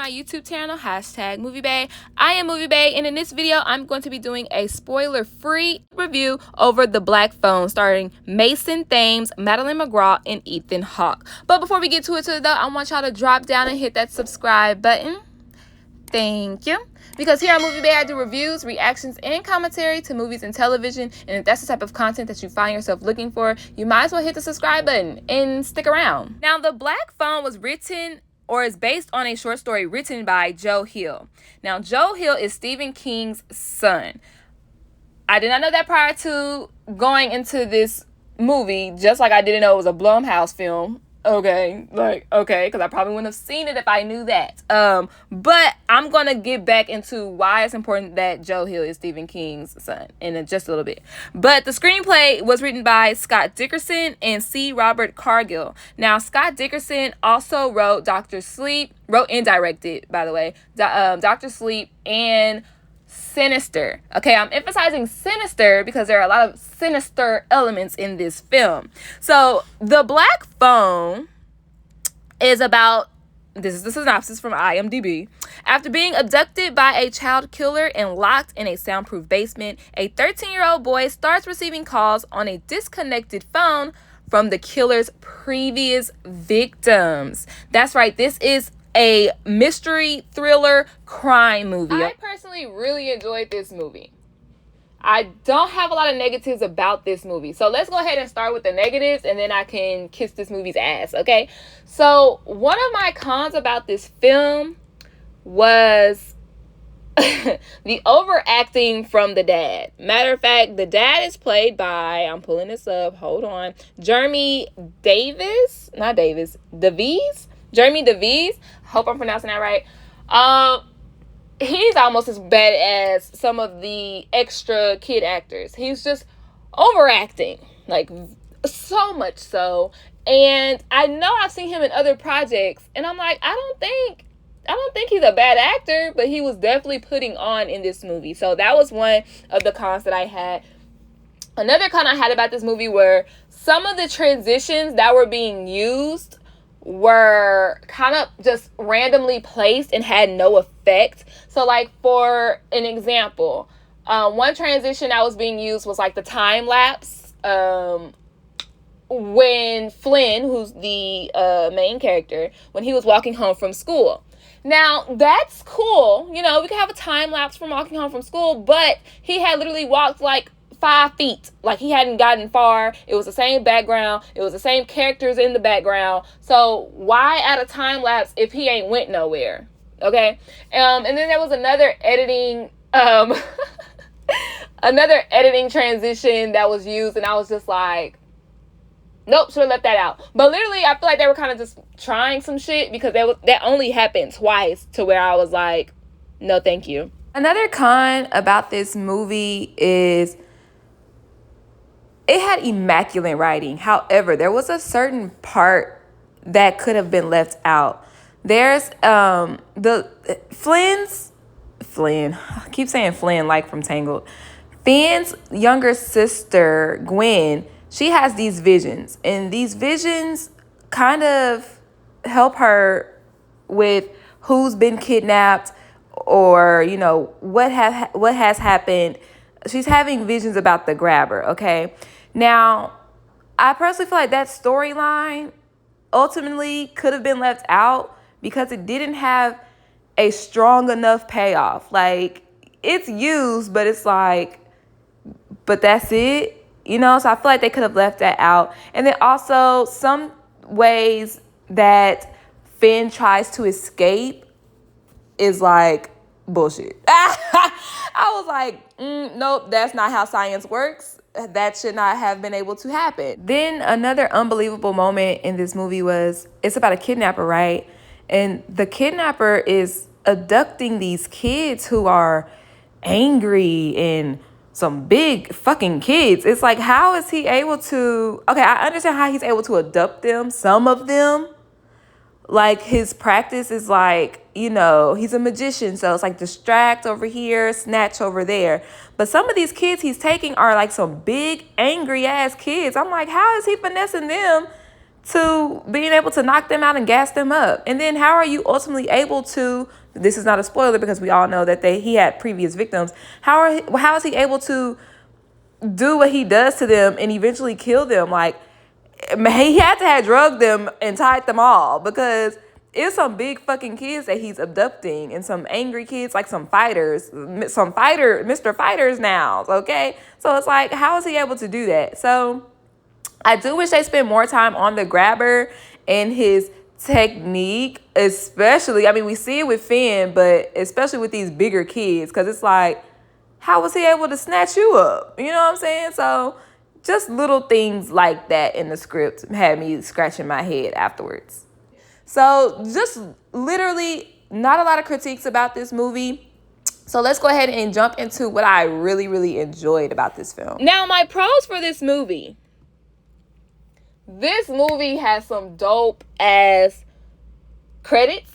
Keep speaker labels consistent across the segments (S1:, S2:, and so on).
S1: my YouTube channel, #MovieBae. I am MovieBae, and in this video, I'm going to be doing a spoiler-free review over The Black Phone, starring Mason Thames, Madeline McGraw, and Ethan Hawke. But before we get to it, though, I want y'all to drop down and hit that subscribe button. Thank you. Because here on MovieBae, I do reviews, reactions, and commentary to movies and television. And if that's the type of content that you find yourself looking for, you might as well hit the subscribe button and stick around. Now, The Black Phone was written or is based on a short story written by Joe Hill. Now, Joe Hill is Stephen King's son. I did not know that prior to going into this movie, just like I didn't know it was a Blumhouse film. Okay, because I probably wouldn't have seen it if I knew that. But I'm going to get back into why it's important that Joe Hill is Stephen King's son in just a little bit. But the screenplay was written by Scott Dickerson and C. Robert Cargill. Now, Scott Dickerson also wrote Dr. Sleep, wrote and directed, by the way, Dr. Sleep and Sinister. Okay, I'm emphasizing Sinister because there are a lot of sinister elements in this film. So, The Black Phone is about, this is the synopsis from IMDb. After being abducted by a child killer and locked in a soundproof basement, a 13-year-old boy starts receiving calls on a disconnected phone from the killer's previous victims. That's right, this is a mystery thriller crime movie. I personally really enjoyed this movie. I don't have a lot of negatives about this movie. So let's go ahead and start with the negatives and then I can kiss this movie's ass, okay? So one of my cons about this film was the overacting from the dad. Matter of fact, the dad is played by, I'm pulling this up, hold on, Jeremy DeVries. Hope I'm pronouncing that right. He's almost as bad as some of the extra kid actors. He's just overacting, like so much so. And I know I've seen him in other projects, and I'm like, I don't think he's a bad actor, but he was definitely putting on in this movie. So that was one of the cons that I had. Another con I had about this movie were some of the transitions that were being used were kind of just randomly placed and had no effect. So like for an example, one transition that was being used was like the time lapse when Flynn, who's the main character, when he was walking home from school. Now that's cool, you know, we can have a time lapse from walking home from school, but he had literally walked like 5 feet, like he hadn't gotten far. It was the same background, it was the same characters in the background, so why add a time lapse if he ain't went nowhere? Okay. And then there was another editing another editing transition that was used, and I was just like, nope, should have left that out. But literally I feel like they were kind of just trying some shit, because that only happened twice to where I was like, no thank you. Another con about this movie is it had immaculate writing. However, there was a certain part that could have been left out. There's Flynn, I keep saying Flynn like from Tangled. Finn's younger sister, Gwen, she has these visions. And these visions kind of help her with who's been kidnapped or, you know, what has happened. She's having visions about the grabber, okay? Now, I personally feel like that storyline ultimately could have been left out because it didn't have a strong enough payoff. Like, it's used, but it's like, but that's it, you know? So I feel like they could have left that out. And then also some ways that Finn tries to escape is like bullshit. I was like, nope, that's not how science works. That should not have been able to happen. Then another unbelievable moment in this movie was, it's about a kidnapper, right? And the kidnapper is abducting these kids who are angry and some big fucking kids. It's like, how is he able to, okay, I understand how he's able to abduct them, some of them. Like, his practice is like, you know, he's a magician, so it's like distract over here, snatch over there. But some of these kids he's taking are like some big, angry ass kids. I'm like, how is he finessing them to being able to knock them out and gas them up? And then how are you ultimately able to, this is not a spoiler because we all know that he had previous victims. How is he able to do what he does to them and eventually kill them? Like, he had to have drugged them and tied them all, because it's some big fucking kids that he's abducting, and some angry kids, like some Mr. Fighters now, okay? So it's like, how is he able to do that? So I do wish they spent more time on the grabber and his technique, especially, I mean, we see it with Finn, but especially with these bigger kids, because it's like, how was he able to snatch you up? You know what I'm saying? So just little things like that in the script had me scratching my head afterwards. So just literally not a lot of critiques about this movie. So let's go ahead and jump into what I really, really enjoyed about this film. Now, my pros for this movie. This movie has some dope ass credits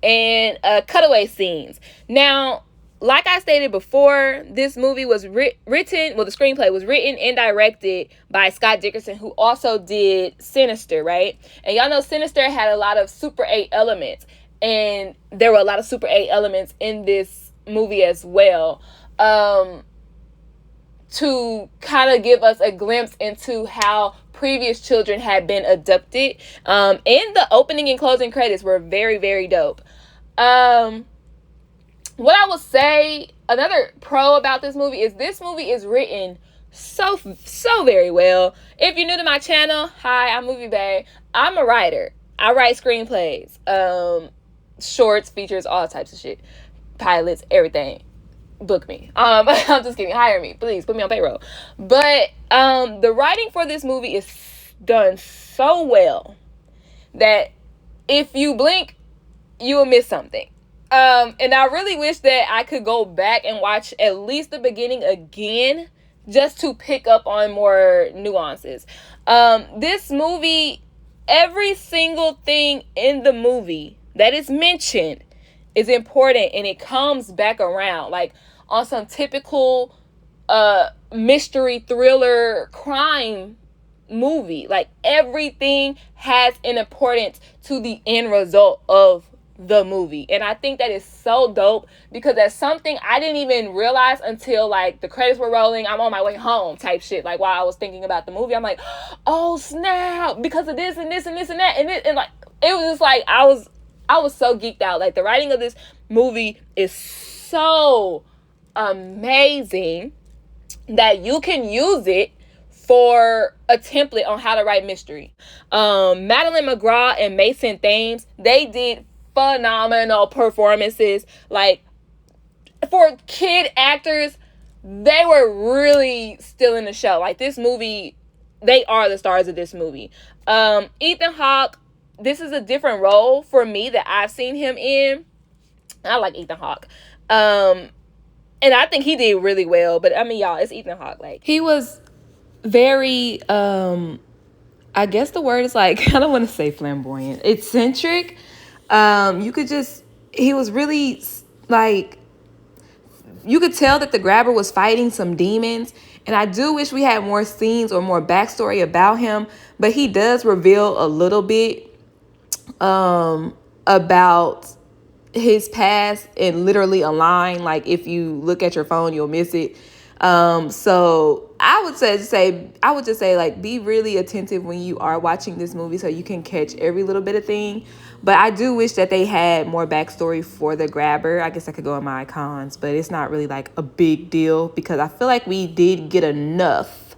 S1: and cutaway scenes. Now, like I stated before, this movie was written, well, the screenplay was written and directed by Scott Dickerson, who also did Sinister, right? And y'all know Sinister had a lot of Super 8 elements, and there were a lot of Super 8 elements in this movie as well, to kind of give us a glimpse into how previous children had been abducted. And the opening and closing credits were very, very dope. What I will say, another pro about this movie is written so very well. If you're new to my channel, hi, I'm MovieBae. I'm a writer. I write screenplays, shorts, features, all types of shit, pilots, everything. Book me. I'm just kidding. Hire me, please. Put me on payroll. But the writing for this movie is done so well that if you blink, you will miss something. And I really wish that I could go back and watch at least the beginning again, just to pick up on more nuances. This movie, every single thing in the movie that is mentioned is important, and it comes back around, like on some typical mystery thriller crime movie. Like, everything has an importance to the end result of the movie, and I think that is so dope, because that's something I didn't even realize until like the credits were rolling. I'm on my way home type shit, like while I was thinking about the movie, I'm like, oh snap, because of this and this and this and that, and like it was just like I was so geeked out. Like, the writing of this movie is so amazing that you can use it for a template on how to write mystery. Madeline McGraw and Mason Thames, they did phenomenal performances. Like, for kid actors, they were really still in the show. Like, this movie, they are the stars of this movie. Ethan Hawke, this is a different role for me that I've seen him in. I like Ethan Hawke. And I think he did really well. But I mean, y'all, it's Ethan Hawke. Like, he was very, I guess the word is like, I don't want to say flamboyant, eccentric. He was really like, you could tell that the grabber was fighting some demons. And I do wish we had more scenes or more backstory about him, but he does reveal a little bit about his past in literally a line. Like, if you look at your phone, you'll miss it. So I would just say like, be really attentive when you are watching this movie so you can catch every little bit of thing. But I do wish that they had more backstory for the grabber. I guess I could go in my icons, but it's not really like a big deal, because I feel like we did get enough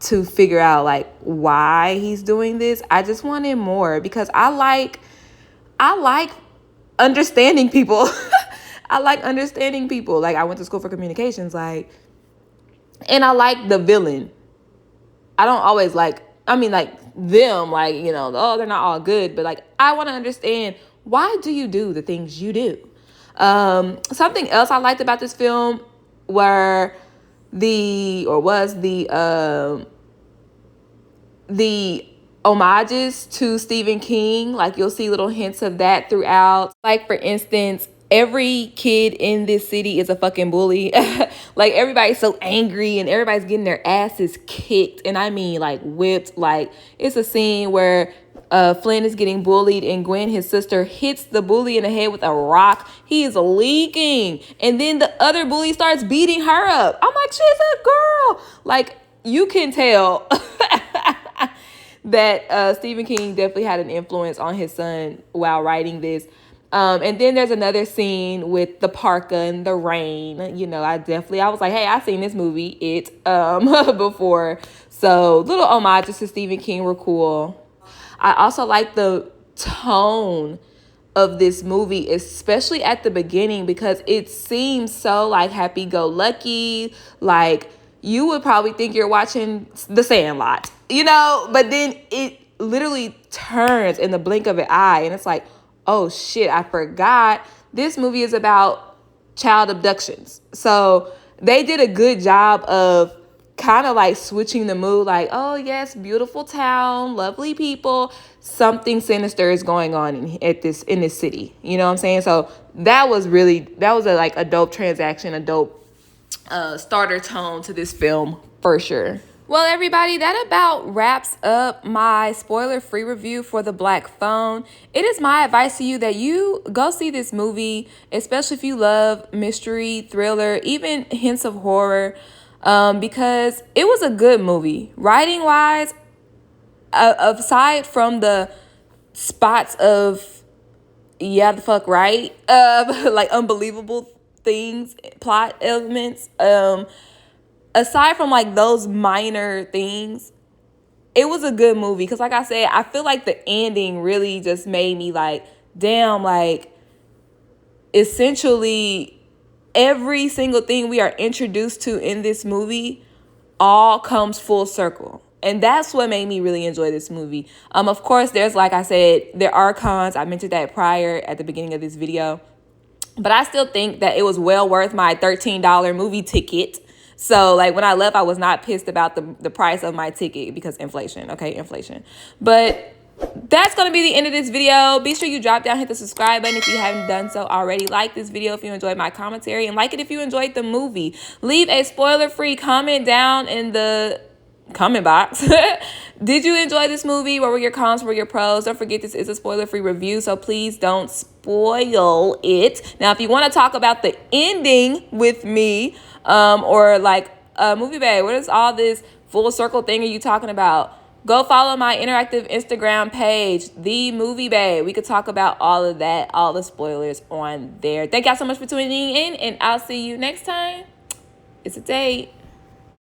S1: to figure out like why he's doing this. I just wanted more, because I like understanding people. I like understanding people. Like, I went to school for communications, like, and I like the villain. I don't always like them, like, you know, oh, they're not all good, but like, I want to understand, why do you do the things you do? Something else I liked about this film was the homages to Stephen King. Like, you'll see little hints of that throughout. Like, for instance, every kid in this city is a fucking bully. Like, everybody's so angry and everybody's getting their asses kicked. And I mean, like, whipped. Like, it's a scene where Flynn is getting bullied and Gwen, his sister, hits the bully in the head with a rock. He is leaking. And then the other bully starts beating her up. I'm like, she's a girl. Like, you can tell that Stephen King definitely had an influence on his son while writing this. And then there's another scene with the parka and the rain. You know, I was like, hey, I've seen this movie, before. So little homages to Stephen King were cool. I also like the tone of this movie, especially at the beginning, because it seems so like happy-go-lucky. Like, you would probably think you're watching The Sandlot, you know? But then it literally turns in the blink of an eye, and it's like, oh shit, I forgot. This movie is about child abductions. So they did a good job of kind of like switching the mood, like, oh yes, beautiful town, lovely people, something sinister is going on in this city, you know what I'm saying? So that was a dope transaction, a dope starter tone to this film for sure. Well, everybody, that about wraps up my spoiler-free review for The Black Phone. It is my advice to you that you go see this movie, especially if you love mystery, thriller, even hints of horror, because it was a good movie. Writing-wise, aside from the spots of, yeah, the fuck right, like unbelievable things, plot elements, aside from like those minor things, it was a good movie. Because like I said, I feel like the ending really just made me like, damn, like, essentially every single thing we are introduced to in this movie all comes full circle. And that's what made me really enjoy this movie. Of course, there's, like I said, there are cons. I mentioned that prior at the beginning of this video. But I still think that it was well worth my $13 movie ticket. So, like, when I left, I was not pissed about the price of my ticket because inflation. Okay, inflation. But that's going to be the end of this video. Be sure you drop down, hit the subscribe button if you haven't done so already. Like this video if you enjoyed my commentary, and like it if you enjoyed the movie. Leave a spoiler-free comment down in the comment box. Did you enjoy this movie? What were your cons? What were your pros? Don't forget, this is a spoiler-free review, so please don't spoil it. Now, if you want to talk about the ending with me, or like, Movie Bae, what is all this full circle thing are you talking about? Go follow my interactive Instagram page, The Movie Bae. We could talk about all of that, all the spoilers on there. Thank y'all so much for tuning in, and I'll see you next time. It's a date.